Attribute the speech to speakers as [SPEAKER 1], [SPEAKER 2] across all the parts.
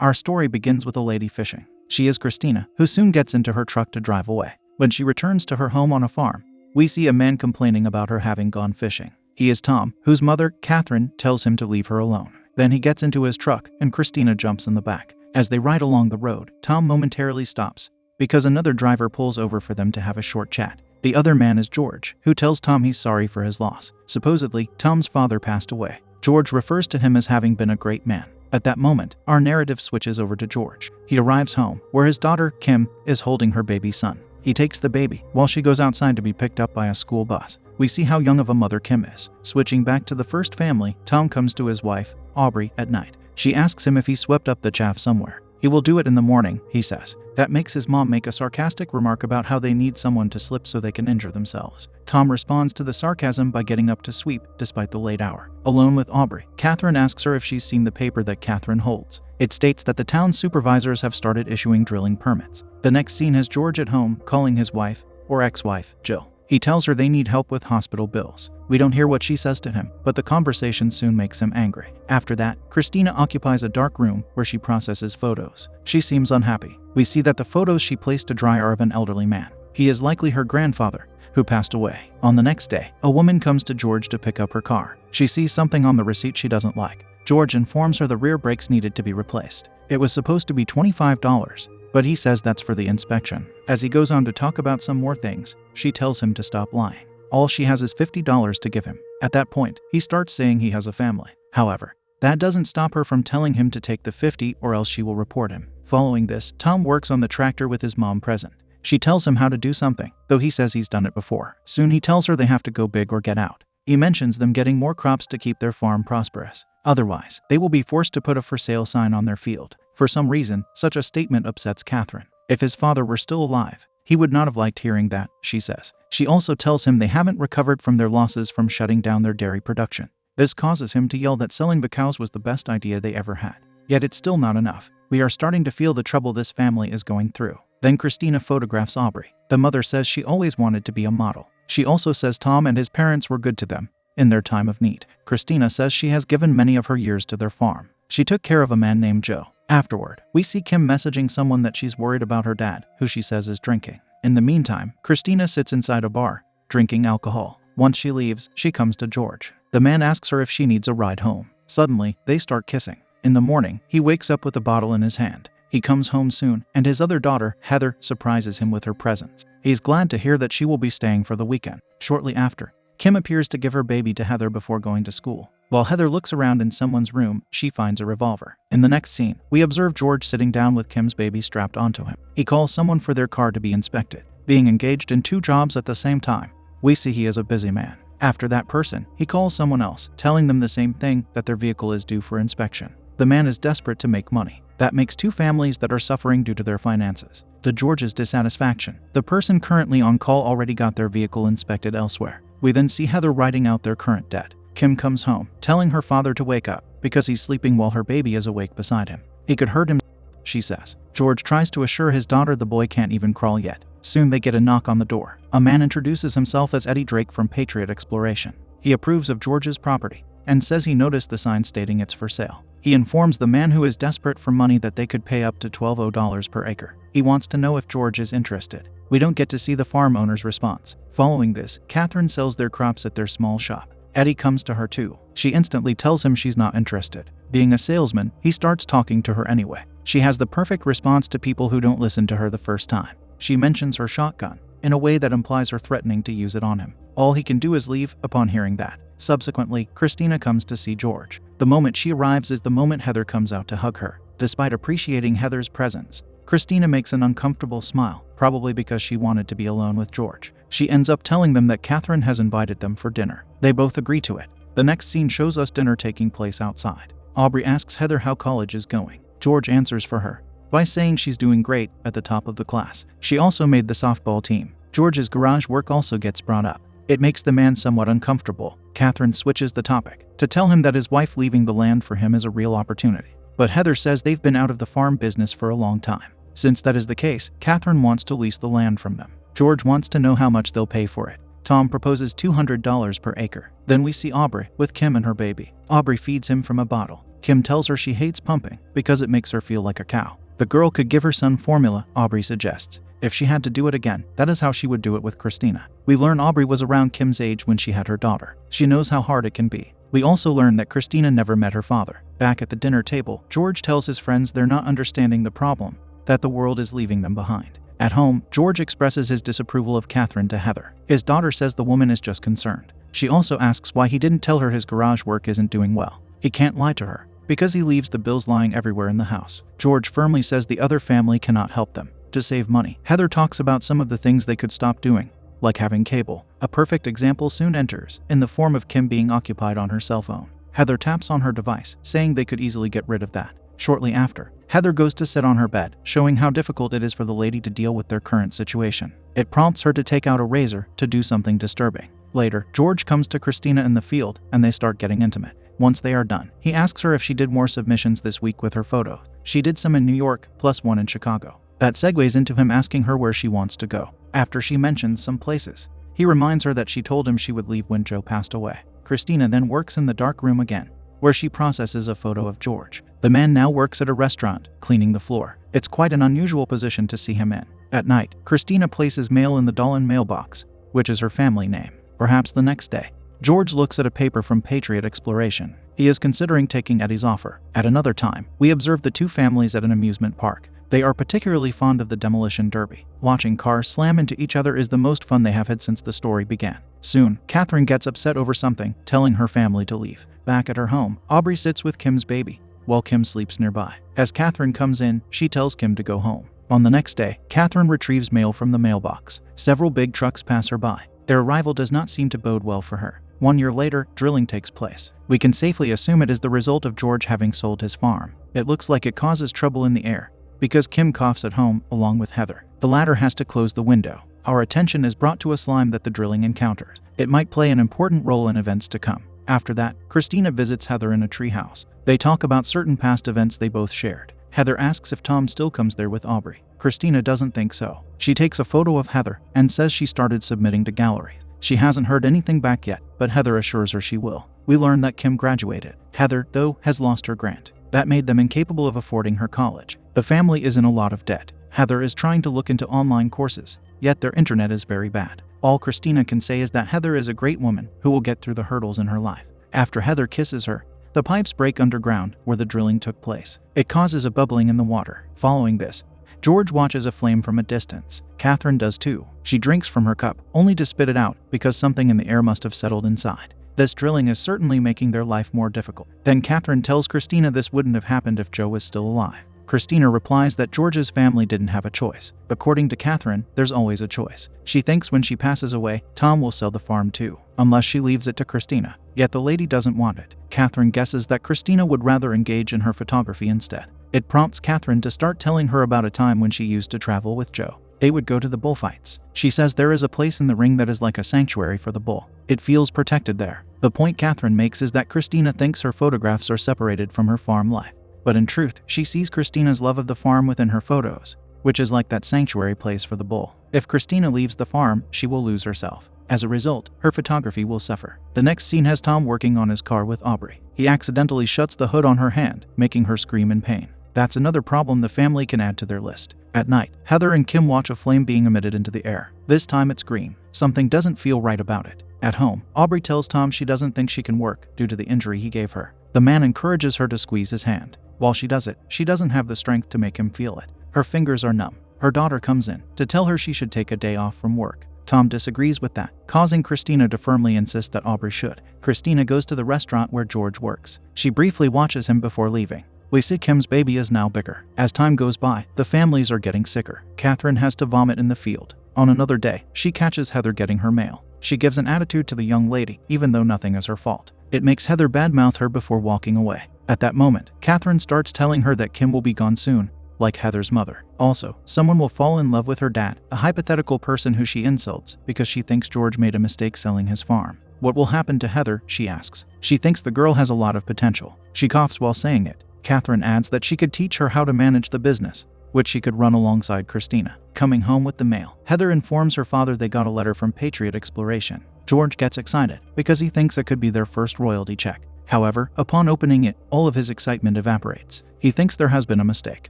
[SPEAKER 1] Our story begins with a lady fishing. She is Christina, who soon gets into her truck to drive away. When she returns to her home on a farm, we see a man complaining about her having gone fishing. He is Tom, whose mother, Catherine, tells him to leave her alone. Then he gets into his truck, and Christina jumps in the back. As they ride along the road, Tom momentarily stops, because another driver pulls over for them to have a short chat. The other man is George, who tells Tom he's sorry for his loss. Supposedly, Tom's father passed away. George refers to him as having been a great man. At that moment, our narrative switches over to George. He arrives home, where his daughter, Kim, is holding her baby son. He takes the baby, while she goes outside to be picked up by a school bus. We see how young of a mother Kim is. Switching back to the first family, Tom comes to his wife, Aubrey, at night. She asks him if he swept up the chaff somewhere. He will do it in the morning, he says. That makes his mom make a sarcastic remark about how they need someone to slip so they can injure themselves. Tom responds to the sarcasm by getting up to sweep, despite the late hour. Alone with Aubrey, Catherine asks her if she's seen the paper that Catherine holds. It states that the town supervisors have started issuing drilling permits. The next scene has George at home, calling his wife, or ex-wife, Jill. He tells her they need help with hospital bills. We don't hear what she says to him, but the conversation soon makes him angry. After that, Christina occupies a dark room where she processes photos. She seems unhappy. We see that the photos she placed to dry are of an elderly man. He is likely her grandfather, who passed away. On the next day, a woman comes to George to pick up her car. She sees something on the receipt she doesn't like. George informs her the rear brakes needed to be replaced. It was supposed to be $25, but he says that's for the inspection. As he goes on to talk about some more things, she tells him to stop lying. All she has is $50 to give him. At that point, he starts saying he has a family. However, that doesn't stop her from telling him to take the $50 or else she will report him. Following this, Tom works on the tractor with his mom present. She tells him how to do something, though he says he's done it before. Soon he tells her they have to go big or get out. He mentions them getting more crops to keep their farm prosperous. Otherwise, they will be forced to put a for sale sign on their field. For some reason, such a statement upsets Catherine. If his father were still alive, he would not have liked hearing that, she says. She also tells him they haven't recovered from their losses from shutting down their dairy production. This causes him to yell that selling the cows was the best idea they ever had. Yet it's still not enough. We are starting to feel the trouble this family is going through. Then Christina photographs Aubrey. The mother says she always wanted to be a model. She also says Tom and his parents were good to them in their time of need. Christina says she has given many of her years to their farm. She took care of a man named Joe. Afterward, we see Kim messaging someone that she's worried about her dad, who she says is drinking. In the meantime, Christina sits inside a bar, drinking alcohol. Once she leaves, she comes to George. The man asks her if she needs a ride home. Suddenly, they start kissing. In the morning, he wakes up with a bottle in his hand. He comes home soon, and his other daughter, Heather, surprises him with her presents. He's glad to hear that she will be staying for the weekend. Shortly after, Kim appears to give her baby to Heather before going to school. While Heather looks around in someone's room, she finds a revolver. In the next scene, we observe George sitting down with Kim's baby strapped onto him. He calls someone for their car to be inspected. Being engaged in 2 jobs at the same time, we see he is a busy man. After that person, he calls someone else, telling them the same thing, that their vehicle is due for inspection. The man is desperate to make money. That makes 2 families that are suffering due to their finances. To George's dissatisfaction, the person currently on call already got their vehicle inspected elsewhere. We then see Heather writing out their current debt. Kim comes home, telling her father to wake up, because he's sleeping while her baby is awake beside him. He could hurt him, she says. George tries to assure his daughter the boy can't even crawl yet. Soon they get a knock on the door. A man introduces himself as Eddie Drake from Patriot Exploration. He approves of George's property, and says he noticed the sign stating it's for sale. He informs the man who is desperate for money that they could pay up to $12 per acre. He wants to know if George is interested. We don't get to see the farm owner's response. Following this, Catherine sells their crops at their small shop. Eddie comes to her too. She instantly tells him she's not interested. Being a salesman, he starts talking to her anyway. She has the perfect response to people who don't listen to her the first time. She mentions her shotgun in a way that implies her threatening to use it on him. All he can do is leave upon hearing that. Subsequently, Christina comes to see George. The moment she arrives is the moment Heather comes out to hug her. Despite appreciating Heather's presence, Christina makes an uncomfortable smile, probably because she wanted to be alone with George. She ends up telling them that Catherine has invited them for dinner. They both agree to it. The next scene shows us dinner taking place outside. Aubrey asks Heather how college is going. George answers for her by saying she's doing great, at the top of the class. She also made the softball team. George's garage work also gets brought up. It makes the man somewhat uncomfortable. Catherine switches the topic to tell him that his wife leaving the land for him is a real opportunity. But Heather says they've been out of the farm business for a long time. Since that is the case, Catherine wants to lease the land from them. George wants to know how much they'll pay for it. Tom proposes $200 per acre. Then we see Aubrey with Kim and her baby. Aubrey feeds him from a bottle. Kim tells her she hates pumping because it makes her feel like a cow. The girl could give her son formula, Aubrey suggests. If she had to do it again, that is how she would do it with Christina. We learn Aubrey was around Kim's age when she had her daughter. She knows how hard it can be. We also learn that Christina never met her father. Back at the dinner table, George tells his friends they're not understanding the problem, that the world is leaving them behind. At home, George expresses his disapproval of Catherine to Heather. His daughter says the woman is just concerned. She also asks why he didn't tell her his garage work isn't doing well. He can't lie to her, because he leaves the bills lying everywhere in the house. George firmly says the other family cannot help them. To save money, Heather talks about some of the things they could stop doing, like having cable. A perfect example soon enters, in the form of Kim being occupied on her cell phone. Heather taps on her device, saying they could easily get rid of that. Shortly after, Heather goes to sit on her bed, showing how difficult it is for the lady to deal with their current situation. It prompts her to take out a razor to do something disturbing. Later, George comes to Christina in the field, and they start getting intimate. Once they are done, he asks her if she did more submissions this week with her photos. She did some in New York, plus one in Chicago. That segues into him asking her where she wants to go. After she mentions some places, he reminds her that she told him she would leave when Joe passed away. Christina then works in the dark room again, where she processes a photo of George. The man now works at a restaurant, cleaning the floor. It's quite an unusual position to see him in. At night, Christina places mail in the Dolan mailbox, which is her family name. Perhaps the next day, George looks at a paper from Patriot Exploration. He is considering taking Eddie's offer. At another time, we observe the two families at an amusement park. They are particularly fond of the demolition derby. Watching cars slam into each other is the most fun they have had since the story began. Soon, Catherine gets upset over something, telling her family to leave. Back at her home, Aubrey sits with Kim's baby, while Kim sleeps nearby. As Catherine comes in, she tells Kim to go home. On the next day, Catherine retrieves mail from the mailbox. Several big trucks pass her by. Their arrival does not seem to bode well for her. 1 year later, drilling takes place. We can safely assume it is the result of George having sold his farm. It looks like it causes trouble in the air, because Kim coughs at home along with Heather. The latter has to close the window. Our attention is brought to a slime that the drilling encounters. It might play an important role in events to come. After that, Christina visits Heather in a treehouse. They talk about certain past events they both shared. Heather asks if Tom still comes there with Aubrey. Christina doesn't think so. She takes a photo of Heather and says she started submitting to galleries. She hasn't heard anything back yet, but Heather assures her she will. We learn that Kim graduated. Heather, though, has lost her grant. That made them incapable of affording her college. The family is in a lot of debt. Heather is trying to look into online courses, yet their internet is very bad. All Christina can say is that Heather is a great woman who will get through the hurdles in her life. After Heather kisses her, the pipes break underground where the drilling took place. It causes a bubbling in the water. Following this, George watches a flame from a distance. Catherine does too. She drinks from her cup, only to spit it out because something in the air must have settled inside. This drilling is certainly making their life more difficult. Then Catherine tells Christina this wouldn't have happened if Joe was still alive. Christina replies that George's family didn't have a choice. According to Catherine, there's always a choice. She thinks when she passes away, Tom will sell the farm too, unless she leaves it to Christina. Yet the lady doesn't want it. Catherine guesses that Christina would rather engage in her photography instead. It prompts Catherine to start telling her about a time when she used to travel with Joe. They would go to the bullfights. She says there is a place in the ring that is like a sanctuary for the bull. It feels protected there. The point Catherine makes is that Christina thinks her photographs are separated from her farm life. But in truth, she sees Christina's love of the farm within her photos, which is like that sanctuary place for the bull. If Christina leaves the farm, she will lose herself. As a result, her photography will suffer. The next scene has Tom working on his car with Aubrey. He accidentally shuts the hood on her hand, making her scream in pain. That's another problem the family can add to their list. At night, Heather and Kim watch a flame being emitted into the air. This time it's green. Something doesn't feel right about it. At home, Aubrey tells Tom she doesn't think she can work due to the injury he gave her. The man encourages her to squeeze his hand. While she does it, she doesn't have the strength to make him feel it. Her fingers are numb. Her daughter comes in to tell her she should take a day off from work. Tom disagrees with that, causing Christina to firmly insist that Aubrey should. Christina goes to the restaurant where George works. She briefly watches him before leaving. We see Kim's baby is now bigger. As time goes by, the families are getting sicker. Catherine has to vomit in the field. On another day, she catches Heather getting her mail. She gives an attitude to the young lady, even though nothing is her fault. It makes Heather badmouth her before walking away. At that moment, Catherine starts telling her that Kim will be gone soon, like Heather's mother. Also, someone will fall in love with her dad, a hypothetical person who she insults because she thinks George made a mistake selling his farm. What will happen to Heather, she asks. She thinks the girl has a lot of potential. She coughs while saying it. Catherine adds that she could teach her how to manage the business, which she could run alongside Christina. Coming home with the mail, Heather informs her father they got a letter from Patriot Exploration. George gets excited because he thinks it could be their first royalty check. However, upon opening it, all of his excitement evaporates. He thinks there has been a mistake.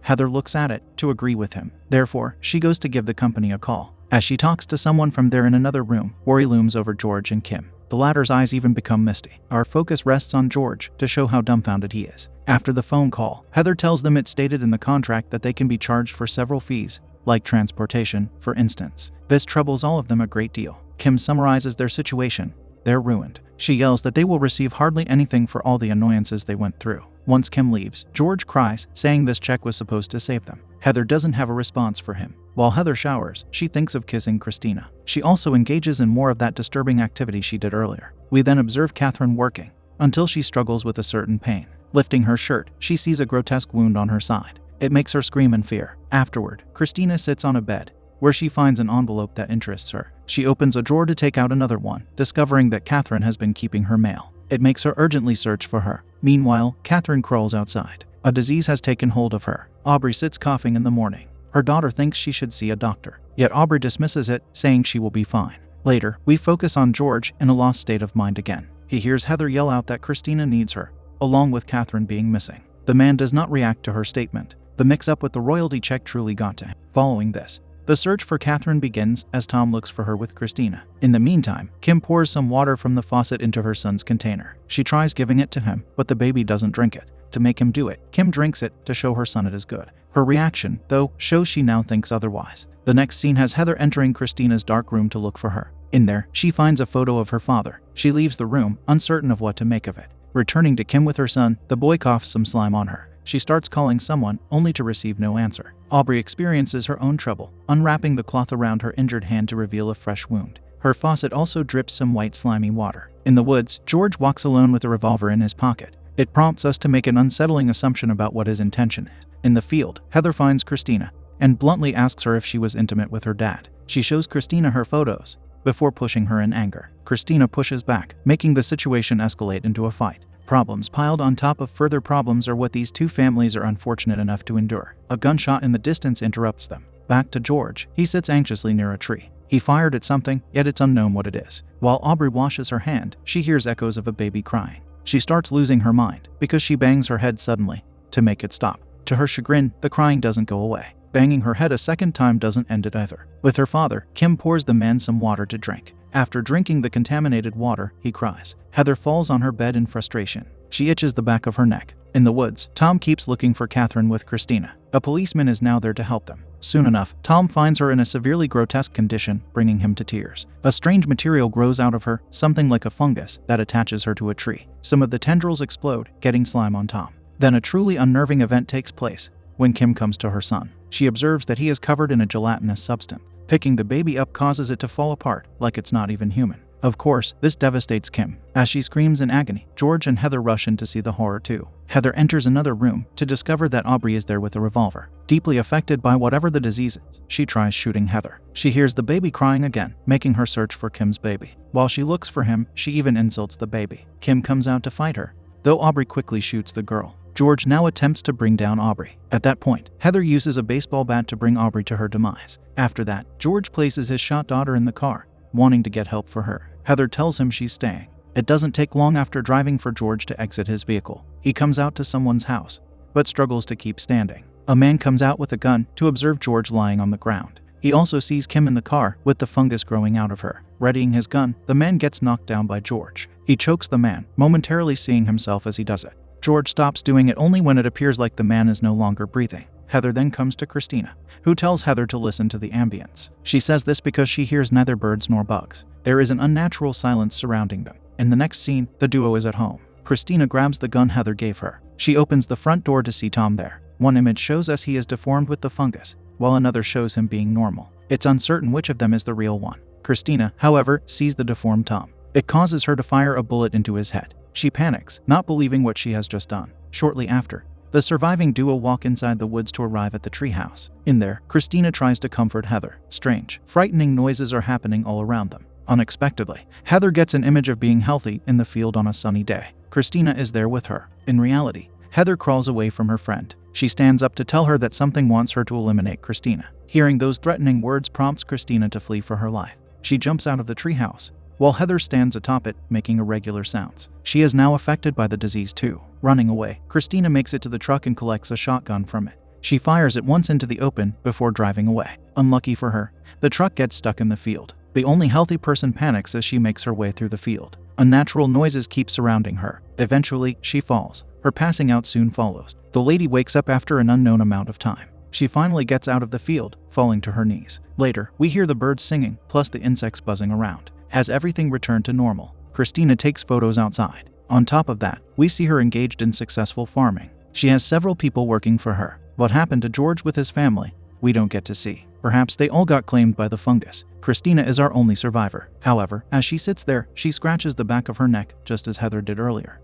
[SPEAKER 1] Heather looks at it to agree with him. Therefore, she goes to give the company a call. As she talks to someone from there in another room, worry looms over George and Kim. The latter's eyes even become misty. Our focus rests on George to show how dumbfounded he is. After the phone call, Heather tells them it's stated in the contract that they can be charged for several fees, like transportation, for instance. This troubles all of them a great deal. Kim summarizes their situation. They're ruined. She yells that they will receive hardly anything for all the annoyances they went through. Once Kim leaves, George cries, saying this check was supposed to save them. Heather doesn't have a response for him. While Heather showers, she thinks of kissing Christina. She also engages in more of that disturbing activity she did earlier. We then observe Catherine working, until she struggles with a certain pain. Lifting her shirt, she sees a grotesque wound on her side. It makes her scream in fear. Afterward, Christina sits on a bed, where she finds an envelope that interests her. She opens a drawer to take out another one, discovering that Catherine has been keeping her mail. It makes her urgently search for her. Meanwhile, Catherine crawls outside. A disease has taken hold of her. Aubrey sits coughing in the morning. Her daughter thinks she should see a doctor, yet Aubrey dismisses it, saying she will be fine. Later, we focus on George in a lost state of mind again. He hears Heather yell out that Christina needs her, along with Catherine being missing. The man does not react to her statement. The mix-up with the royalty check truly got to him. Following this, the search for Catherine begins as Tom looks for her with Christina. In the meantime, Kim pours some water from the faucet into her son's container. She tries giving it to him, but the baby doesn't drink it. To make him do it, Kim drinks it to show her son it is good. Her reaction, though, shows she now thinks otherwise. The next scene has Heather entering Christina's dark room to look for her. In there, she finds a photo of her father. She leaves the room, uncertain of what to make of it. Returning to Kim with her son, the boy coughs some slime on her. She starts calling someone, only to receive no answer. Aubrey experiences her own trouble, unwrapping the cloth around her injured hand to reveal a fresh wound. Her faucet also drips some white slimy water. In the woods, George walks alone with a revolver in his pocket. It prompts us to make an unsettling assumption about what his intention is. In the field, Heather finds Christina, and bluntly asks her if she was intimate with her dad. She shows Christina her photos, before pushing her in anger. Christina pushes back, making the situation escalate into a fight. Problems piled on top of further problems are what these two families are unfortunate enough to endure. A gunshot in the distance interrupts them. Back to George, he sits anxiously near a tree. He fired at something, yet it's unknown what it is. While Aubrey washes her hand, she hears echoes of a baby crying. She starts losing her mind, because she bangs her head suddenly, to make it stop. To her chagrin, the crying doesn't go away. Banging her head a second time doesn't end it either. With her father, Kim pours the man some water to drink. After drinking the contaminated water, he cries. Heather falls on her bed in frustration. She itches the back of her neck. In the woods, Tom keeps looking for Catherine with Christina. A policeman is now there to help them. Soon enough, Tom finds her in a severely grotesque condition, bringing him to tears. A strange material grows out of her, something like a fungus, that attaches her to a tree. Some of the tendrils explode, getting slime on Tom. Then a truly unnerving event takes place. When Kim comes to her son, she observes that he is covered in a gelatinous substance. Picking the baby up causes it to fall apart, like it's not even human. Of course, this devastates Kim. As she screams in agony, George and Heather rush in to see the horror too. Heather enters another room to discover that Aubrey is there with a revolver. Deeply affected by whatever the disease is, she tries shooting Heather. She hears the baby crying again, making her search for Kim's baby. While she looks for him, she even insults the baby. Kim comes out to fight her, though Aubrey quickly shoots the girl. George now attempts to bring down Aubrey. At that point, Heather uses a baseball bat to bring Aubrey to her demise. After that, George places his shot daughter in the car, wanting to get help for her. Heather tells him she's staying. It doesn't take long after driving for George to exit his vehicle. He comes out to someone's house, but struggles to keep standing. A man comes out with a gun to observe George lying on the ground. He also sees Kim in the car with the fungus growing out of her. Readying his gun, the man gets knocked down by George. He chokes the man, momentarily seeing himself as he does it. George stops doing it only when it appears like the man is no longer breathing. Heather then comes to Christina, who tells Heather to listen to the ambience. She says this because she hears neither birds nor bugs. There is an unnatural silence surrounding them. In the next scene, the duo is at home. Christina grabs the gun Heather gave her. She opens the front door to see Tom there. One image shows us he is deformed with the fungus, while another shows him being normal. It's uncertain which of them is the real one. Christina, however, sees the deformed Tom. It causes her to fire a bullet into his head. She panics, not believing what she has just done. Shortly after, the surviving duo walk inside the woods to arrive at the treehouse. In there, Christina tries to comfort Heather. Strange, frightening noises are happening all around them. Unexpectedly, Heather gets an image of being healthy in the field on a sunny day. Christina is there with her. In reality, Heather crawls away from her friend. She stands up to tell her that something wants her to eliminate Christina. Hearing those threatening words prompts Christina to flee for her life. She jumps out of the treehouse, while Heather stands atop it, making irregular sounds. She is now affected by the disease too. Running away, Christina makes it to the truck and collects a shotgun from it. She fires it once into the open before driving away. Unlucky for her, the truck gets stuck in the field. The only healthy person panics as she makes her way through the field. Unnatural noises keep surrounding her. Eventually, she falls. Her passing out soon follows. The lady wakes up after an unknown amount of time. She finally gets out of the field, falling to her knees. Later, we hear the birds singing, plus the insects buzzing around. Has everything returned to normal? Christina takes photos outside. On top of that, we see her engaged in successful farming. She has several people working for her. What happened to George with his family? We don't get to see. Perhaps they all got claimed by the fungus. Christina is our only survivor. However, as she sits there, she scratches the back of her neck, just as Heather did earlier.